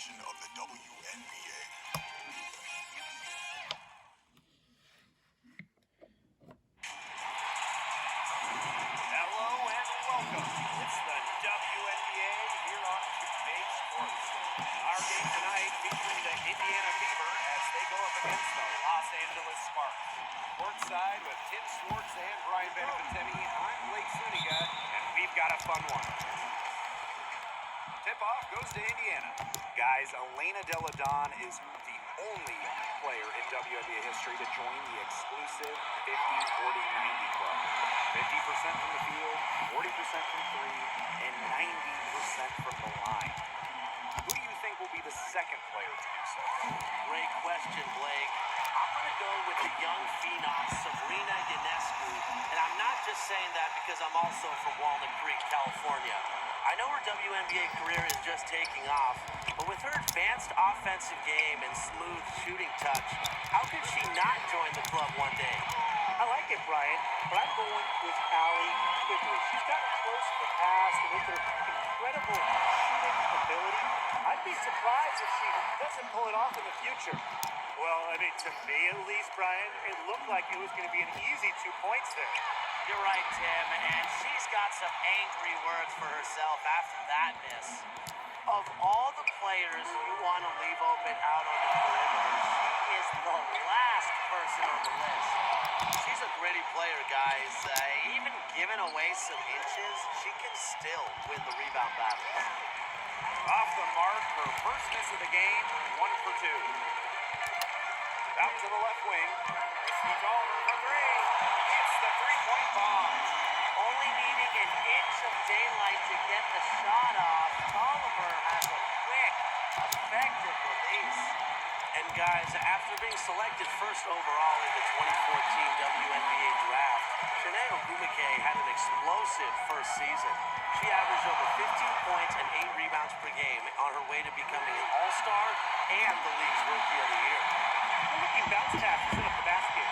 edition of the WNBA. Hello and welcome. It's the WNBA here on Big Sports. Our game tonight featuring the Indiana Fever as they go up against the Los Angeles Sparks. Courtside with Tim Swartz and Brian Benefitemi, I'm Blake Suniga, and we've got a fun one. Tip-off goes to Indiana. Guys, Elena Delle Donne is the only player in WNBA history to join the exclusive 50-40-90 club. 50% from the field, 40% from three, and 90% from the line. Who do you think will be the second player to do so? Great question, Blake. I'm going to go with the young phenom, Sabrina Ionescu. And I'm not just saying that because I'm also from Walnut Creek, California. I know her WNBA career is just taking off, but with her advanced offensive game and smooth shooting touch, how could she not join the club one day? I like it, Brian, but I'm going with Allie Quigley. She's gotten close in the past, and with her incredible shooting ability, I'd be surprised if she doesn't pull it off in the future. Well, I mean, to me at least, Brian, it looked like it was going to be an easy 2 points there. You're right, Tim, and she's got some angry words for herself after that miss. Of all the players you want to leave open out on the perimeter, she is the last person on the list. She's a gritty player, guys. Even giving away some inches, she can still win the rebound battle. Off the mark, her first miss of the game, 1 for 2. Out to the left wing. Christy Tolliver for three. Hits the three-point bomb. Only needing an inch of daylight to get the shot off. Tolliver has a quick, effective release. And guys, after being selected first overall in the 2014 WNBA draft, Shanae Ogwumike had an explosive first season. She averaged over 15 points and 8 rebounds per game on her way to becoming an all-star and the league's Rookie of the Year. Looking bounce pass to set up the basket.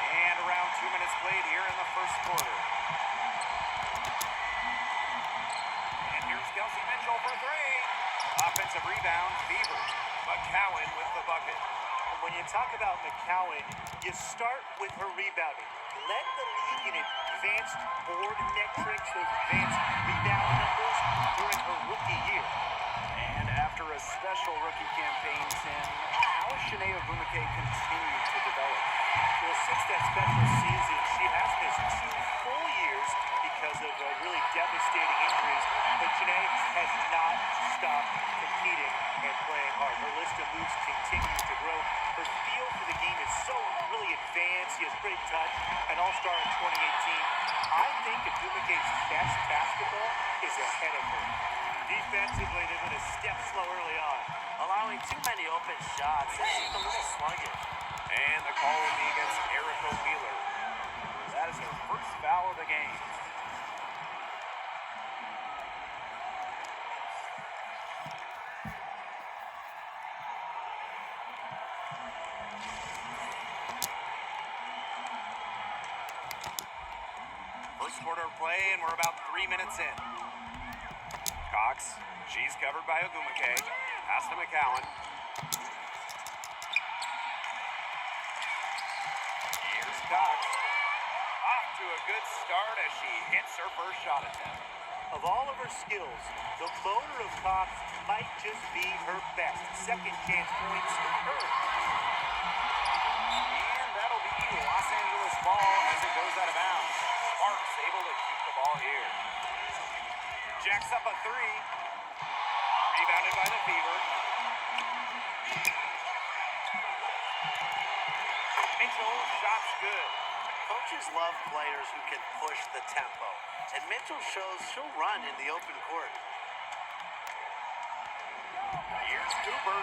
And around 2 minutes played here in the first quarter. And here's Kelsey Mitchell for three. Offensive rebound, Fever. McCowan with the bucket. And when you talk about McCowan, you start with her rebounding. Led the league in advanced board metrics, those advanced rebound numbers during her rookie year. And after a special rookie campaign, Tim, how has Shanae Ogwumike continued to develop? Well, since that special season, she has missed 2 full years because of really devastating injuries, but Shanae has not stopped competing and playing hard. Her list of moves continues to grow. Her feel for the game is so really advanced. She has great touch, an all-star in 2018. I think Ogwumike's best basketball is ahead of her. Defensively, they've been a step slow early on. Allowing too many open shots. They seem a little sluggish. And the call will be against Erica Wheeler. That is her first foul of the game. First quarter of play, and we're about 3 minutes in. Cox, she's covered by Ogwumike. Pass to McCowan. Here's Cox. Off to a good start as she hits her first shot attempt. Of all of her skills, the motor of Cox might just be her best. Second chance points earned. And that'll be Los Angeles ball as it goes out of bounds. Sparks able to keep the ball here. Jacks up a three. Rebounded by the Fever. Mitchell, shot's good. Coaches love players who can push the tempo, and Mitchell shows she'll run in the open court. Here's Cooper.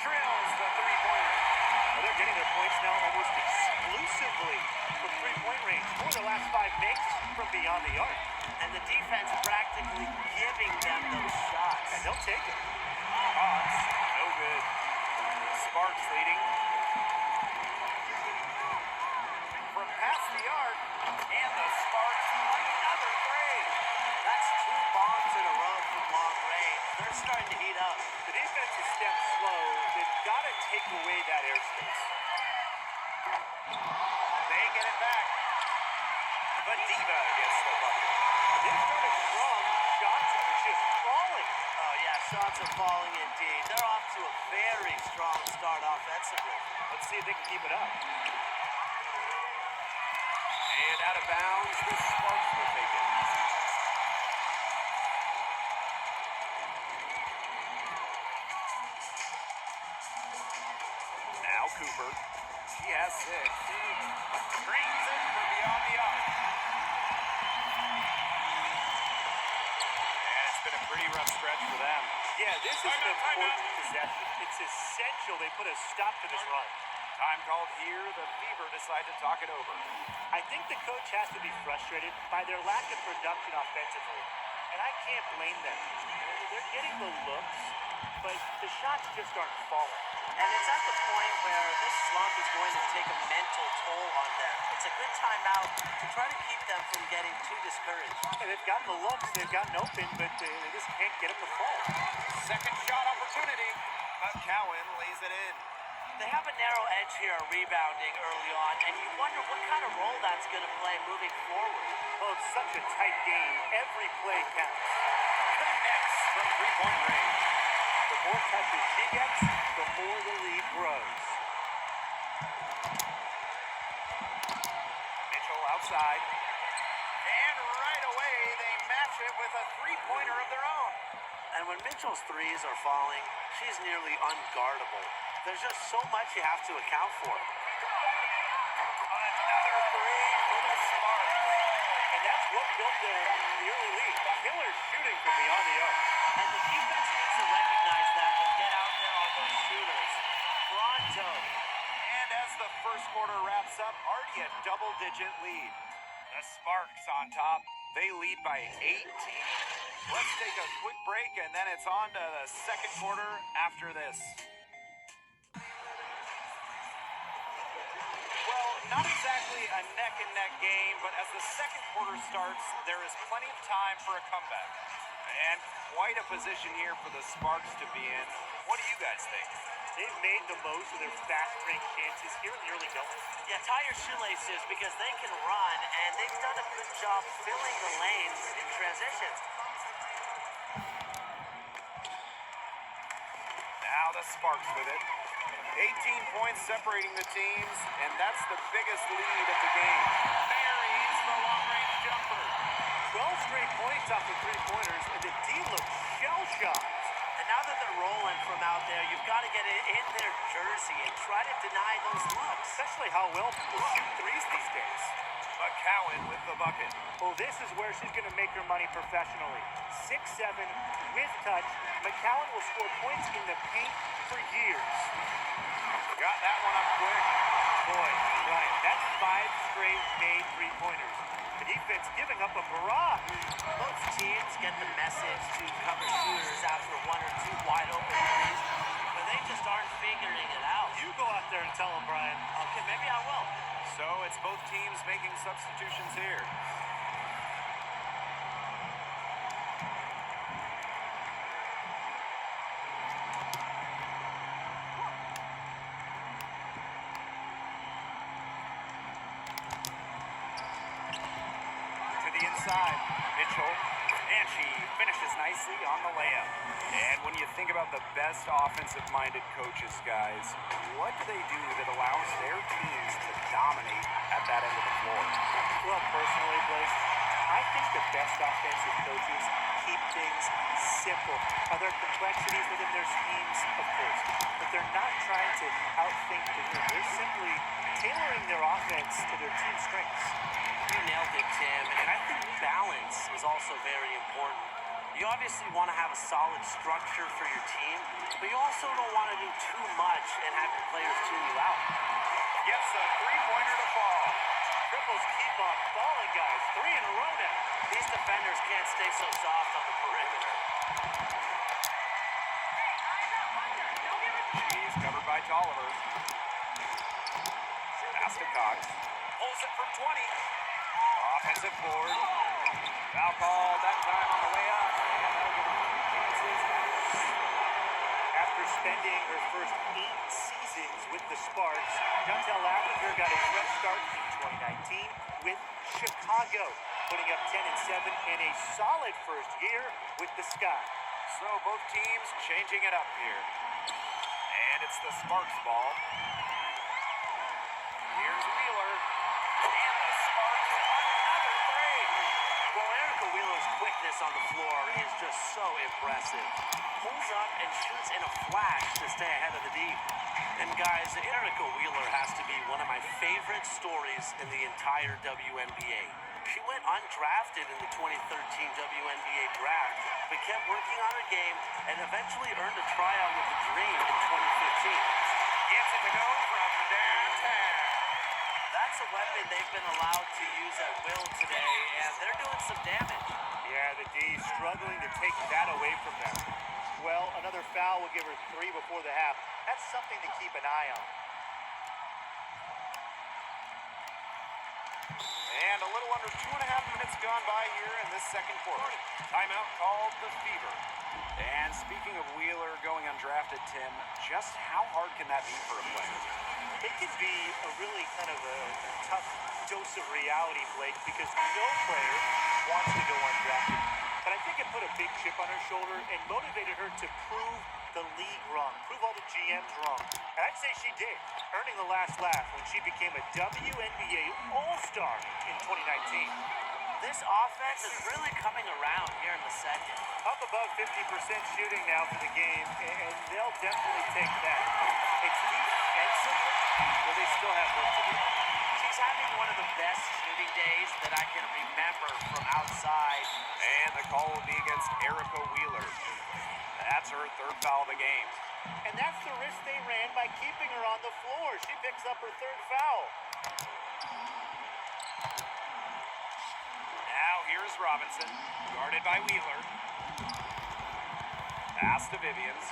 Drills the three-pointer. Well, they're getting their points now almost exclusively from three-point range. For the last 5 makes from beyond the arc. And the defense practically giving them those shots. And they'll take it. Cox, no good. Sparks leading. From past the arc, and the Sparks another three. That's 2 bombs in a row from long range. They're starting to heat up. It away that airspace. They get it back. But Diva gets the bucket. They started strong. Shots are just falling. Oh, yeah, shots are falling indeed. They're off to a very strong start offensively. Let's see if they can keep it up. And out of bounds, the Sparks will take it. Now Cooper. She has 6. Screens it from beyond the arc. And it's been a pretty rough stretch for them. Yeah, this is an important possession. It's essential they put a stop to this run. Time called here. The Fever decide to talk it over. I think the coach has to be frustrated by their lack of production offensively. And I can't blame them. They're getting the looks, but the shots just aren't falling. And it's at the point where this slump is going to take a mental toll on them. It's a good timeout to try to keep them from getting too discouraged. And they've gotten the looks, they've gotten open, but they just can't get them to fall. Second shot opportunity. McCowan lays it in. They have a narrow edge here rebounding early on, and you wonder what kind of role that's going to play moving forward. Oh, it's such a tight game. Every play counts. Connects from three-point range. The more touches she gets, the more the lead grows. Mitchell outside. And right away, they match it with a three-pointer of their own. And when Mitchell's threes are falling, she's nearly unguardable. There's just so much you have to account for. Another three for the Sparks. And that's what built the early lead. Killer shooting from beyond the arc. And the defense needs to recognize that and get out there on those shooters. Pronto. And as the first quarter wraps up, already a double-digit lead. The Sparks on top. They lead by 18. Let's take a quick break, and then it's on to the second quarter after this. Well, not exactly a neck-and-neck game, but as the second quarter starts, there is plenty of time for a comeback. And quite a position here for the Sparks to be in. What do you guys think? They've made the most of their fast break chances here in the early going. Yeah, tie your shoelaces because they can run, and they've done a good job filling the lanes in transition. Now the Sparks with it. 18 points separating the teams, and that's the biggest lead of the game. Buries the long-range jumper. 12 straight points off the three-pointers, and the D looks shell-shocked. And now that they're rolling from out there, you've got to get it in their jersey and try to deny those looks. Especially how well people shoot threes these days. McCowan with the bucket. Well, this is where she's going to make her money professionally. 6'7", with touch. McCowan will score points in the paint for years. Got that one up quick. Boy, right, that's 5 straight made three-pointers. The defense giving up a barrage. Most teams get the message to cover shooters after 1 or 2 wide open threes, but they just aren't figuring it out. You go out there and tell them, Brian. Okay, maybe I will. So it's both teams making substitutions here. To the inside, Mitchell, and she finishes nicely on the layup. And when you think about the best offensive-minded coaches, guys, what do they do that allows their teams to dominate at that end of the floor? Well, personally, Blake, I think the best offensive coaches keep things simple. Are there complexities within their schemes? Of course. But they're not trying to outthink the game. They're simply tailoring their offense to their team's strengths. You nailed it, Tim, and I think balance is also very important. You obviously want to have a solid structure for your team, but you also don't want to do too much and have your players tune you out. Gets a three-pointer to fall. Triples keep on falling, guys. 3 in a row now. These defenders can't stay so soft on the perimeter. She's covered by Tolliver. Pass to Cox. Pulls it from 20. Offensive board. Foul call that time on the way up. After spending her first 8 seasons with the Sparks, Chantel Lavender got a fresh start in 2019 with Chicago, putting up 10 and 7 in a solid first year with the Sky. So both teams changing it up here. And it's the Sparks ball. Here's Wheeler. And the Sparks another three. Well, Erica Wheeler's quickness on the floor is just so impressive. Pulls up and shoots in a flash to stay ahead of the D. And guys, Erica Wheeler has to be one of my favorite stories in the entire WNBA. She went undrafted in the 2013 WNBA draft, but kept working on her game and eventually earned a tryout with the Dream in 2015. Gets it to go from downtown. That's a weapon they've been allowed to use at will today, and they're doing some damage. Yeah, the D struggling to take that away from them. Well, another foul will give her 3 before the half. That's something to keep an eye on. And a little under 2.5 minutes gone by here in this second quarter. Timeout called the Fever. And speaking of Wheeler going undrafted, Tim, just how hard can that be for a player? It can be a really kind of a tough dose of reality, Blake, because no player wants to go undrafted. But I think it put a big chip on her shoulder and motivated her to prove the league wrong, prove all the GMs wrong. And I'd say she did, earning the last laugh when she became a WNBA All-Star in 2019. This offense is really coming around here in the second. Up above 50% shooting now for the game, and they'll definitely take that. It's defensively where they still have work to do. She's having one of the best shooting days that I can remember from outside. And the call will be against Erica Wheeler. That's her third foul of the game. And that's the risk they ran by keeping her on the floor. She picks up her third foul. Now here's Robinson, guarded by Wheeler. Pass to Vivians.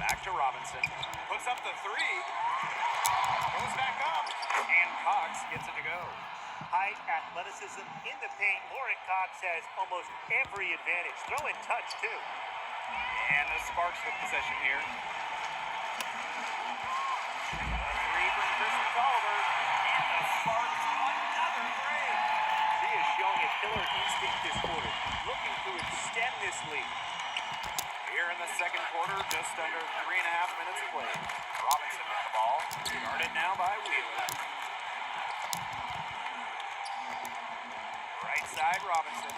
Back to Robinson. Puts up the three. Goes back up. And Cox gets it to go. Height, athleticism in the paint. Lauren Cox has almost every advantage. Throw in touch, too. And the Sparks with possession here. A three from Kristen Tolliver. And the Sparks another three. She is showing a killer instinct this quarter, looking to extend this lead. Here in the second quarter, just under 3.5 minutes played. Robinson with the ball. Guarded now by Wheeler. Right side, Robinson.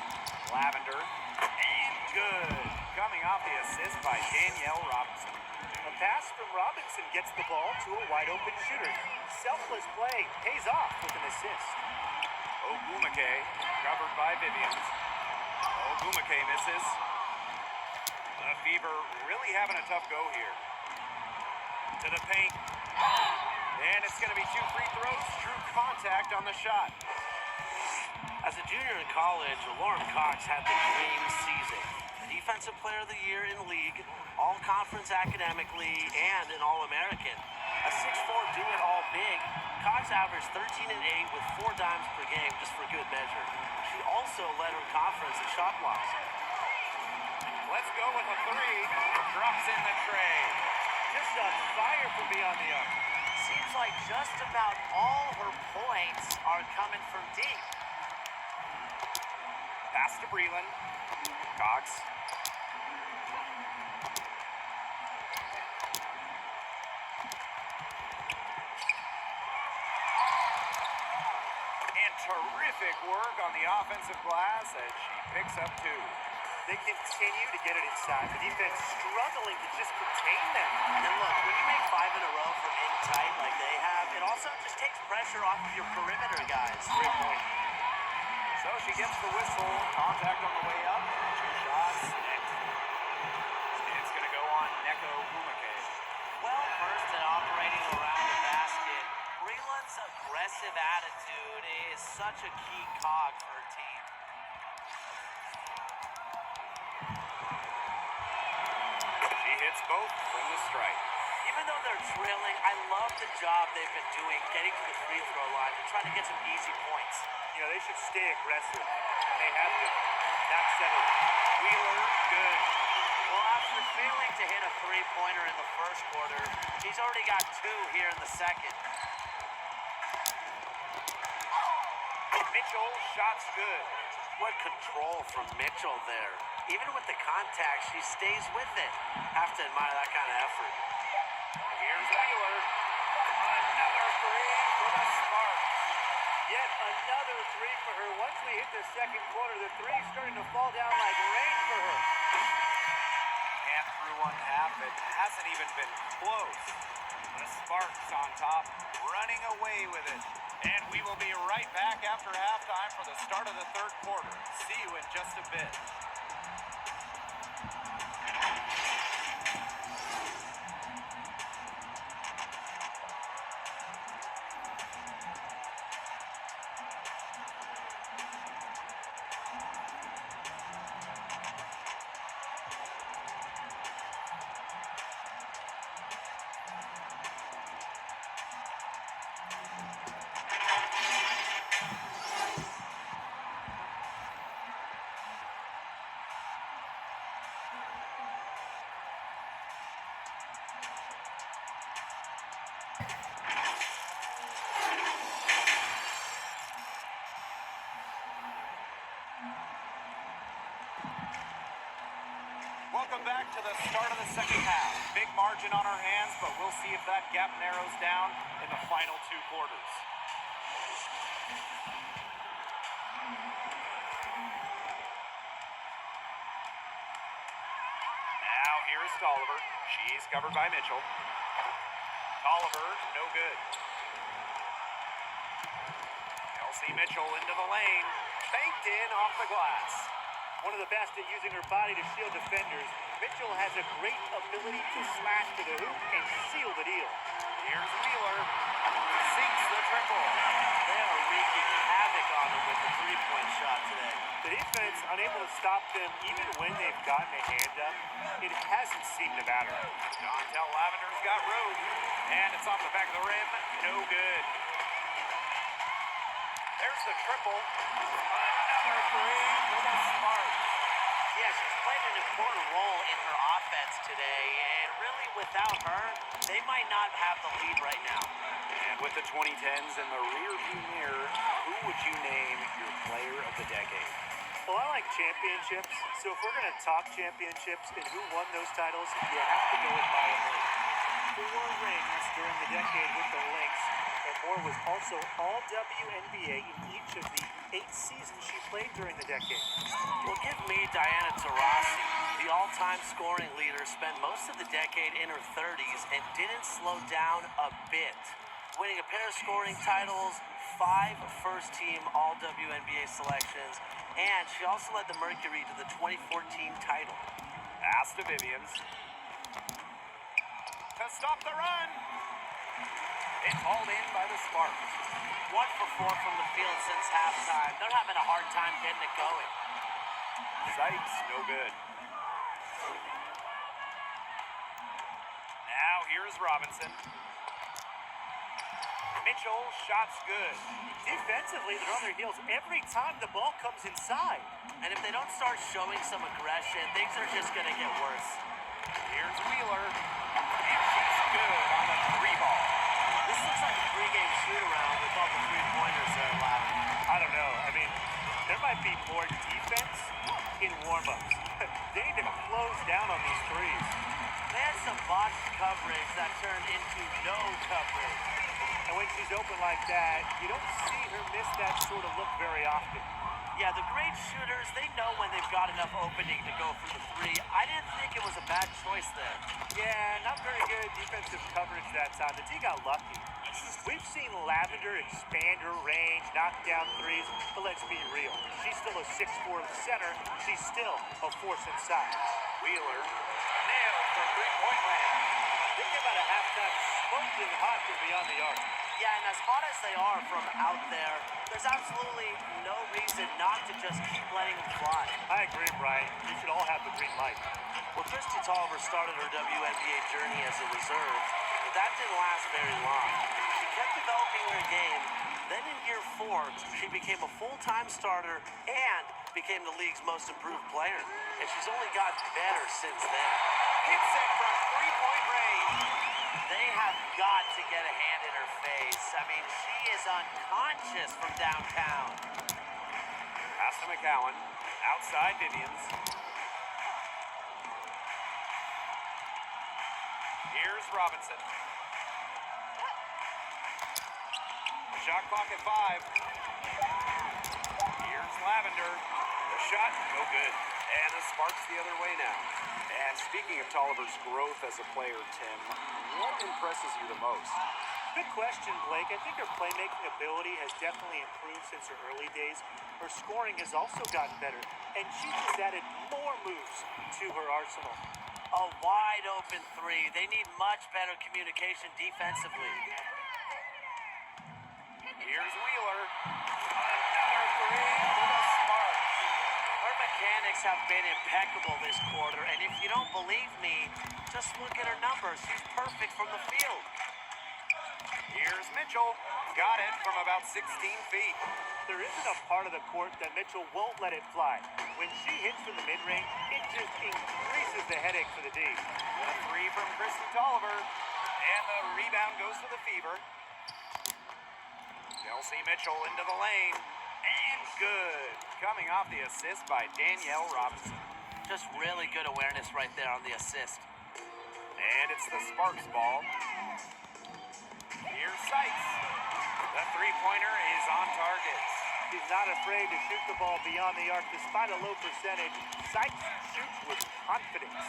Lavender. And good. Coming off the assist by Danielle Robinson. A pass from Robinson gets the ball to a wide-open shooter. Selfless play pays off with an assist. Ogumake covered by Vivians. Ogumake misses. The Fever really having a tough go here. To the paint. And it's going to be 2 free throws. True contact on the shot. As a junior in college, Lauren Cox had the dream season. Defensive Player of the Year in league, all-conference academically, and an All-American. A 6'4" do-it-all big, Cox averaged 13 and 8 with 4 dimes per game, just for good measure. She also led her conference in shot blocks. Let's go with a three. Drops in the tray. Just on fire from beyond the arc. Seems like just about all her points are coming from deep. Pass to Breland. Cox. And terrific work on the offensive glass as she picks up 2. They continue to get it inside. The defense struggling to just contain them. And look, when you make 5 in a row from in tight like they have, it also just takes pressure off of your perimeter guys. Great point. So she gets the whistle. Contact on the way up. 2 shots. It's going to go on Neko Umake. Well versed at operating around the basket, Breland's aggressive attitude is such a key cog for her team. She hits both from the strike. Even though they're trailing, I love the job they've been doing getting to the free throw line and trying to get some easy points. You know, they should stay aggressive. They have to. Not settle. Wheeler, good. Well, After failing to hit a three-pointer in the first quarter, he's already got two here in the second. Mitchell, shots good. What control from Mitchell there. Even with the contact, she stays with it. Have to admire that kind of effort. Here's Wheeler. Another three for the Sparks. Yet another three for her. Once we hit the second quarter, the three's starting to fall down like rain for her. And through one half, it hasn't even been close. The Sparks on top, running away with it. And we will be right back after halftime for the start of the third quarter. See you in just a bit. Welcome back to the start of the second half. Big margin on our hands, but we'll see if that gap narrows down in the final two quarters. Now here is Tolliver. She's covered by Mitchell. Tolliver, no good. Kelsey Mitchell into the lane. Banked in off the glass. One of the best at using her body to shield defenders, Mitchell has a great ability to slash to the hoop and seal the deal. Here's Wheeler. Sinks the triple. They are wreaking havoc on him with the three-point shot today. The defense unable to stop them even when they've gotten a hand up. It hasn't seemed to matter. Dontel Lavender's got room. And it's off the back of the rim. No good. There's the triple. Another three for the Sparks. Yeah, she's played an important role in her offense today, and really without her, they might not have the lead right now. And with the 2010s in the rearview mirror, who would you name your player of the decade? Well, I like championships, so if we're going to talk championships and who won those titles, you have to go with Maya Moore. 4 rings during the decade with the Lynx, and Moore was also all WNBA in each of the 8 seasons she played during the decade. Well, give me Diana Taurasi. The all-time scoring leader spent most of the decade in her 30s and didn't slow down a bit. Winning a pair of scoring titles, 5 first-team All-WNBA selections, and she also led the Mercury to the 2014 title. Pass to Vivians. To stop the run. It's hauled in by the Sparks. 1 for 4 from the field since halftime. They're having a hard time getting it going. Sykes, no good. Now here's Robinson. Mitchell, shots good. Defensively, they're on their heels every time the ball comes inside. And if they don't start showing some aggression, things are just going to get worse. Here's Wheeler. And she's good on the 3-ball. This looks like a pregame shoot-around with all the three-pointers they're allowing. I don't know. I mean, there might be more defense in warm-ups. They need to close down on these threes. They had some botched coverage that turned into no coverage. And when she's open like that, you don't see her miss that sort of look very often. Yeah, the great shooters, they know when they've got enough opening to go for the three. I didn't think it was a bad choice there. Yeah, not very good defensive coverage that time. The D got lucky. We've seen Lavender expand her range, knock down threes, but let's be real. She's still a 6'4" center. She's still a force inside. Wheeler nailed from three-point land. They came out of halftime smoking hot from beyond the arc. Yeah, and as hot as they are from out there, there's absolutely no reason not to just keep letting them fly. I agree, Brian. You should all have the green light. Well, Christy Tolliver started her WNBA journey as a reserve, but that didn't last very long. She kept started developing her game. Then in year 4, she became a full-time starter and became the league's most improved player. And she's only gotten better since then. Hits it from three-point range. They have got to get a hand in her face. I mean, she is unconscious from downtown. Pass to McCowan. Outside Vivians. Here's Robinson. Shot clock at 5. Here's Lavender. The shot, no good. And the Sparks the other way now. And speaking of Tolliver's growth as a player, Tim, what impresses you the most? Good question, Blake. I think her playmaking ability has definitely improved since her early days. Her scoring has also gotten better, and she's just added more moves to her arsenal. A wide open 3. They need much better communication defensively. Here's Wheeler. Another 3 for the Sparks. Her mechanics have been impeccable this quarter, and if you don't believe me, just look at her numbers. She's perfect from the field. Here's Mitchell. Got it from about 16 feet. There isn't a part of the court that Mitchell won't let it fly. When she hits from the mid-range, it just increases the headache for the D. A 3 from Kristen Tolliver. And the rebound goes to the Fever. Kelsey Mitchell into the lane. And good. Coming off the assist by Danielle Robinson. Just really good awareness right there on the assist. And it's the Sparks ball. Here's Sykes. The three-pointer is on target. She's not afraid to shoot the ball beyond the arc despite a low percentage. Sykes shoots with confidence.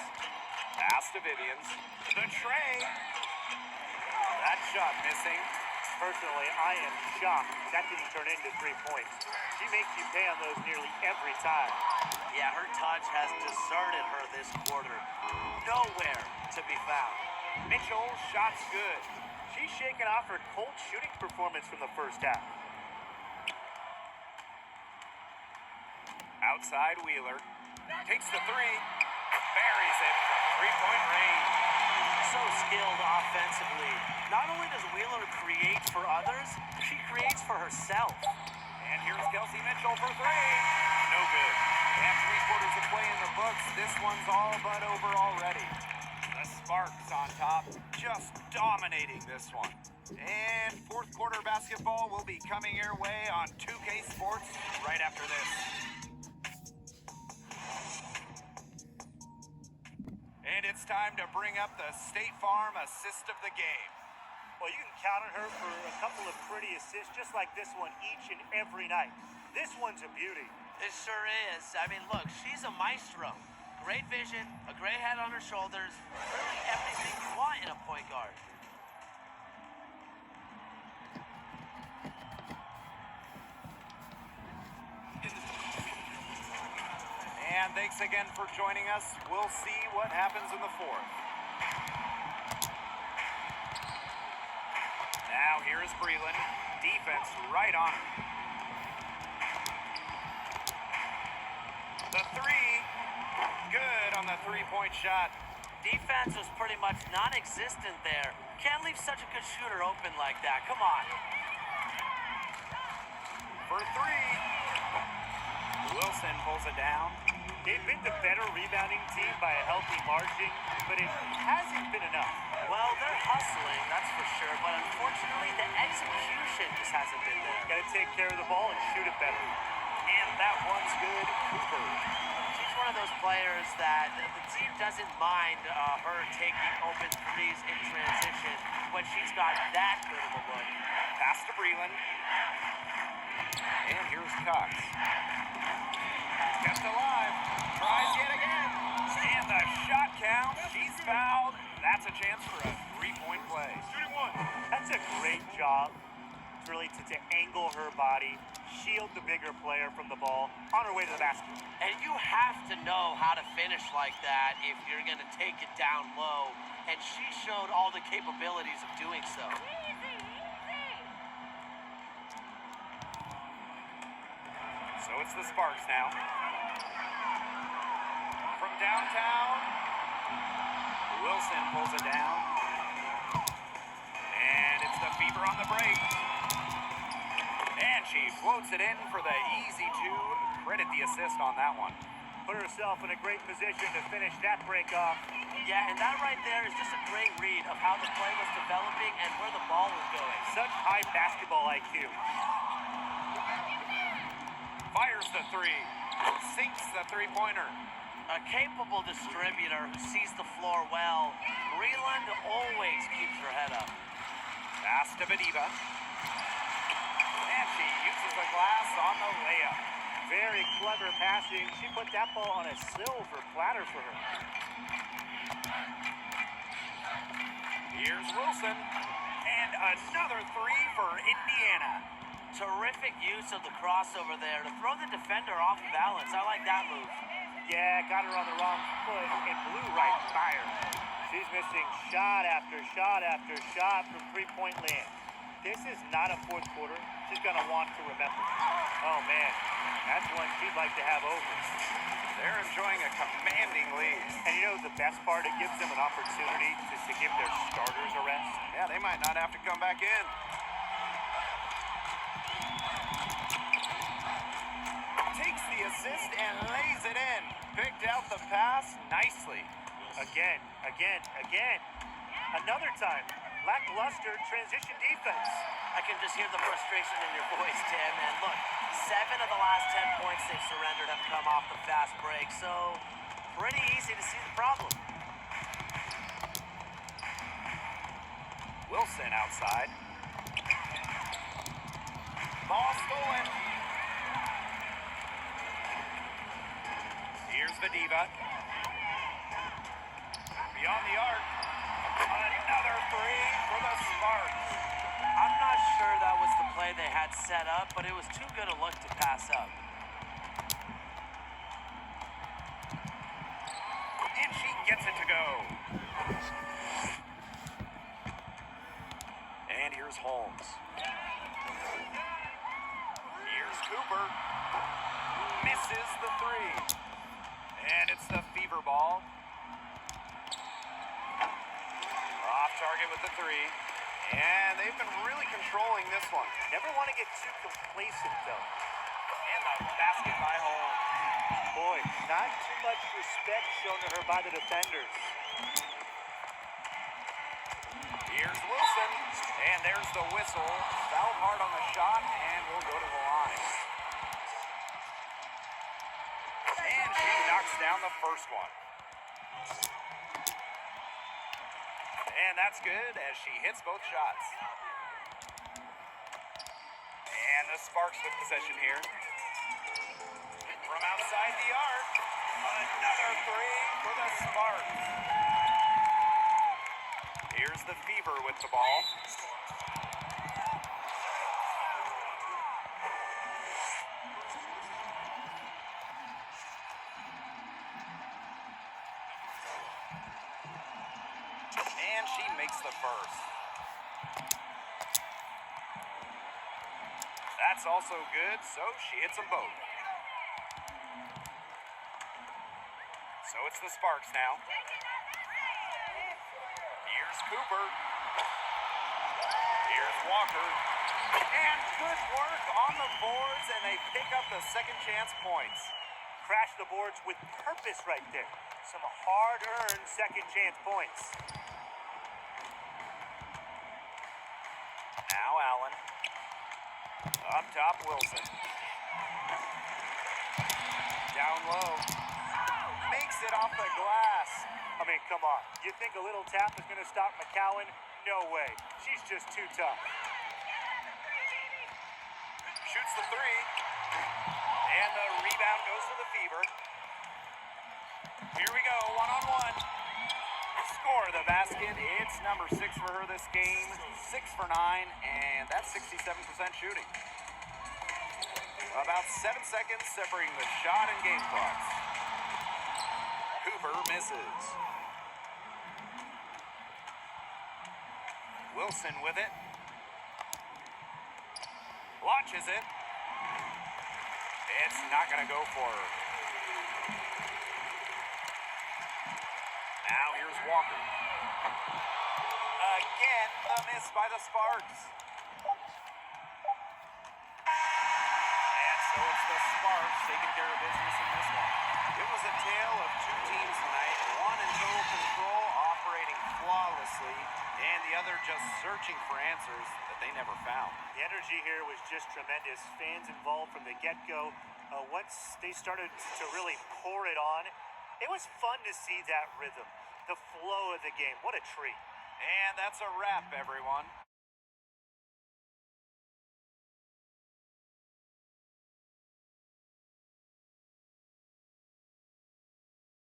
Pass to Vivians. The tray. That shot missing. Personally, I am shocked that didn't turn into 3 points. She makes you pay on those nearly every time. Yeah, her touch has deserted her this quarter. Nowhere to be found. Mitchell, shot's good. She's shaken off her cold shooting performance from the first half. Outside Wheeler. Takes the 3. Buries it from three-point range. So skilled offensively. Not only does Wheeler create for others, she creates for herself. And here's Kelsey Mitchell for 3. No good. And 3/4 of play in the books. This one's all but over already. The Sparks on top, just dominating this one. And fourth quarter basketball will be coming your way on 2K Sports right after this. And it's time to bring up the State Farm assist of the game. Well, you can count on her for a couple of pretty assists just like this one each and every night. This one's a beauty. It sure is. I mean, look, she's a maestro. Great vision, a great head on her shoulders, really everything you want in a point guard. And thanks again for joining us. We'll see what happens in the fourth. Now here's Breland. Defense right on him. The 3. Good on the three-point shot. Defense was pretty much non-existent there. Can't leave such a good shooter open like that. Come on. For 3. Wilson pulls it down. They've been the better rebounding team by a healthy margin, but it hasn't been enough. Well, they're hustling, that's for sure, but unfortunately the execution just hasn't been there. Got to take care of the ball and shoot it better. And that one's good. Cooper. She's one of those players that the team doesn't mind her taking open threes in transition when she's got that good of a look. Pass to Breland. And here's Cox. Kept alive. Tries yet again. And the shot count. She's fouled. That's a chance for a three-point play. Shooting 1. That's a great job. It's really to angle her body, shield the bigger player from the ball on her way to the basket. And you have to know how to finish like that if you're going to take it down low. And she showed all the capabilities of doing so. So it's the Sparks now. From downtown, Wilson pulls it down. And it's the Fever Weaver on the break. And she floats it in for the easy two. Credit the assist on that one. Put herself in a great position to finish that break off. Yeah, and that right there is just a great read of how the play was developing and where the ball was going. Such high basketball IQ. Fires the three. Sinks the three-pointer. A capable distributor who sees the floor well. Breland always keeps her head up. Pass to Vadiva. And she uses the glass on the layup. Very clever passing. She put that ball on a silver platter for her. Here's Wilson. And another three for Indiana. Terrific use of the crossover there to throw the defender off balance. I like that move. Yeah, got her on the wrong foot and blew right by her. She's missing shot after shot after shot from three-point land. This is not a fourth quarter she's going to want to remember. Oh, man, that's one she'd like to have over. They're enjoying a commanding lead. And you know the best part? It gives them an opportunity to give their starters a rest. Yeah, they might not have to come back in. Takes the assist and lays it in. Picked out the pass nicely. Again. Another time. Lackluster transition defense. I can just hear the frustration in your voice, Tim. And look, 7 of the last 10 points they've surrendered have come off the fast break. So, pretty easy to see the problem. Wilson outside. Ball stolen. Here's Vadiva. Beyond the arc. Another three for the Sparks. I'm not sure that was the play they had set up, but it was too good a look to pass up. And she gets it to go. And here's Holmes. Here's Cooper. Misses the three. And it's the Fever ball. Off target with the three. And they've been really controlling this one. Never want to get too complacent, though. And the basket by Holmes. Boy, not too much respect shown to her by the defenders. Here's Wilson. And there's the whistle. Fouled hard on the shot, and we'll go to the line. And she knocks down the first one. And that's good as she hits both shots. And the Sparks with possession here. From outside the arc, another three for the Sparks. Here's the Fever with the ball. And she makes the first. That's also good, so she hits them both. So it's the Sparks now. Here's Cooper. Here's Walker. And good work on the boards, and they pick up the second chance points. Crash the boards with purpose right there. Some hard-earned second chance points. Now Allen. Up top, Wilson. Down low. Makes it off the glass. I mean, come on. You think a little tap is going to stop McCowan? No way. She's just too tough. Shoots the three. And the rebound goes to the Fever. Here we go, one-on-one. Score the basket. It's number 6 for her this game. 6 for 9, and that's 67% shooting. About 7 seconds separating the shot and game clocks. Cooper misses. Wilson with it. Launches it. It's not going to go for her. Now here's Walker. Again, the miss by the Sparks. And so it's the Sparks taking care of business in this one. It was a tale of two teams tonight, one in total control, operating flawlessly, and the other just searching for answers that they never found. The energy here was just tremendous. Fans involved from the get-go. Once they started to really pour it on, it was fun to see that rhythm, the flow of the game. What a treat. And that's a wrap, everyone.